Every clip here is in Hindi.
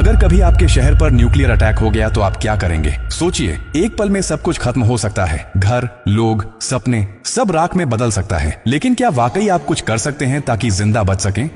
अगर कभी आपके शहर पर न्यूक्लियर अटैक हो गया तो आप क्या करेंगे? सोचिए, एक पल में सब कुछ खत्म हो सकता है। घर, लोग, सपने, सब राख में बदल सकता है। लेकिन क्या वाकई आप कुछ कर सकते हैं ताकि जिंदा बच सकें?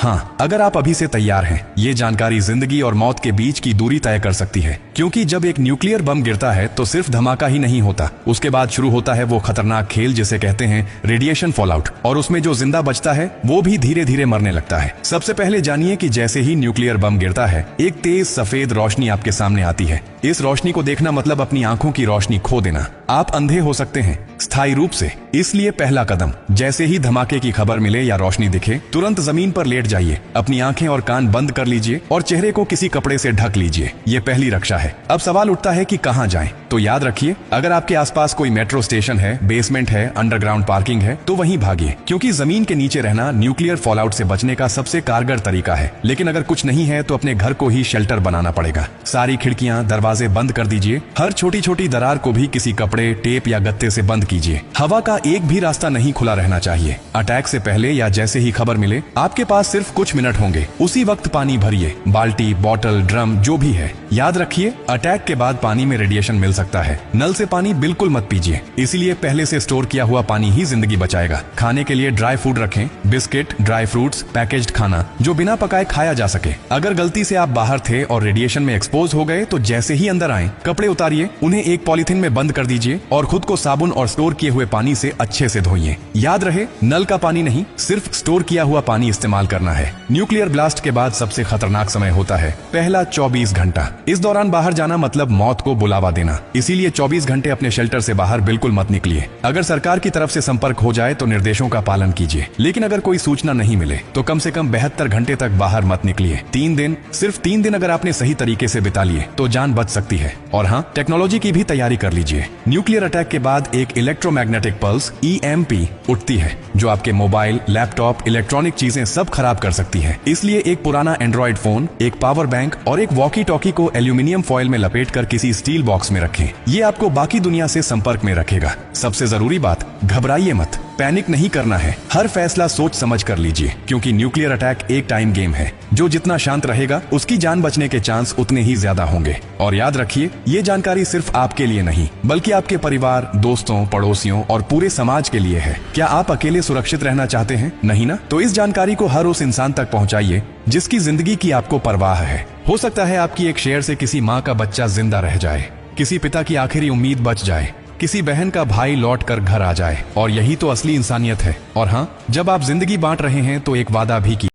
हाँ, अगर आप अभी से तैयार हैं, ये जानकारी जिंदगी और मौत के बीच की दूरी तय कर सकती है। क्योंकि जब एक न्यूक्लियर बम गिरता है तो सिर्फ धमाका ही नहीं होता, उसके बाद शुरू होता है वो खतरनाक खेल जिसे कहते हैं रेडिएशन फॉलआउट। और उसमें जो जिंदा बचता है वो भी धीरे धीरे मरने लगता है। सबसे पहले जानिए कि जैसे ही न्यूक्लियर बम गिरता है, एक तेज सफेद रोशनी आपके सामने आती है। इस रोशनी को देखना मतलब अपनी आंखों की रोशनी खो देना। आप अंधे हो सकते हैं, स्थायी रूप से। इसलिए पहला कदम, जैसे ही धमाके की खबर मिले या रोशनी दिखे, तुरंत जमीन पर लेट जाइए, अपनी आंखें और कान बंद कर लीजिए और चेहरे को किसी कपड़े से ढक लीजिए। ये पहली रक्षा है। अब सवाल उठता है कि कहां जाएं? तो याद रखिए, अगर आपके आसपास कोई मेट्रो स्टेशन है, बेसमेंट है, अंडरग्राउंड पार्किंग है, तो वहीं भागिए, क्योंकि जमीन के नीचे रहना न्यूक्लियर फॉलआउट से बचने का सबसे कारगर तरीका है। लेकिन अगर कुछ नहीं है तो अपने घर को ही शेल्टर बनाना पड़ेगा। सारी खिड़कियां, दरवाजे बंद कर दीजिए। हर छोटी छोटी दरार को भी किसी कपड़े, टेप या गत्ते से बंद कीजिए। हवा का एक भी रास्ता नहीं खुला रहना चाहिए। अटैक से पहले या जैसे ही खबर मिले, आपके पास सिर्फ कुछ मिनट होंगे। उसी वक्त पानी भरिए, बाल्टी, बोतल, ड्रम, जो भी है। याद रखिए, अटैक के बाद पानी में रेडिएशन मिल सकता है। नल से पानी बिल्कुल मत पीजिए, इसीलिए पहले से स्टोर किया हुआ पानी ही जिंदगी बचाएगा। खाने के लिए ड्राई फूड रखें, बिस्किट, ड्राई फ्रूट्स, पैकेज्ड खाना जो बिना पकाए खाया जा सके। अगर गलती से आप बाहर थे और रेडिएशन में एक्सपोज हो गए तो जैसे ही अंदर आए, कपड़े उतारिए, उन्हें एक पॉलिथीन में बंद कर दीजिए और खुद को साबुन और स्टोर किए हुए पानी से अच्छे से धोइए। याद रहे, नल का पानी नहीं, सिर्फ स्टोर किया हुआ पानी इस्तेमाल करना है। न्यूक्लियर ब्लास्ट के बाद सबसे खतरनाक समय होता है पहला 24 घंटा। इस दौरान बाहर जाना मतलब मौत को बुलावा देना। इसीलिए 24 घंटे अपने शेल्टर से बाहर बिल्कुल मत निकलिए। अगर सरकार की तरफ से संपर्क हो जाए तो निर्देशों का पालन कीजिए, लेकिन अगर कोई सूचना नहीं मिले तो कम से कम 72 घंटे तक बाहर मत निकलिए। 3 दिन, सिर्फ 3 दिन अगर आपने सही तरीके से बिता लिए तो जान बच सकती है। और हाँ, टेक्नोलॉजी की भी तैयारी कर लीजिए। न्यूक्लियर अटैक के बाद एक इलेक्ट्रोमैग्नेटिक पल्स EMP उठती है, जो आपके मोबाइल, लैपटॉप, इलेक्ट्रॉनिक चीजें सब खराब कर सकती है। इसलिए एक पुराना एंड्रॉइड फोन, एक पावर बैंक और एक वॉकी टॉकी को एल्यूमिनियम फॉइल में लपेटकर किसी स्टील बॉक्स में रखें। ये आपको बाकी दुनिया से संपर्क में रखेगा। सबसे जरूरी बात, घबराइए मत, पैनिक नहीं करना है। हर फैसला सोच समझ कर लीजिए, क्योंकि न्यूक्लियर अटैक एक टाइम गेम है। जो जितना शांत रहेगा, उसकी जान बचने के चांस उतने ही ज्यादा होंगे। और याद रखिए, ये जानकारी सिर्फ आपके लिए नहीं, बल्कि आपके परिवार, दोस्तों, पड़ोसियों और पूरे समाज के लिए है। क्या आप अकेले सुरक्षित रहना चाहते हैं? नहीं ना? तो इस जानकारी को हर उस इंसान तक पहुंचाइए जिसकी जिंदगी की आपको परवाह है। हो सकता है आपकी एक शेयर से किसी माँ का बच्चा जिंदा रह जाए, किसी पिता की आखिरी उम्मीद बच जाए, किसी बहन का भाई लौट कर घर आ जाए। और यही तो असली इंसानियत है। और हाँ, जब आप जिंदगी बांट रहे हैं तो एक वादा भी कीजिए।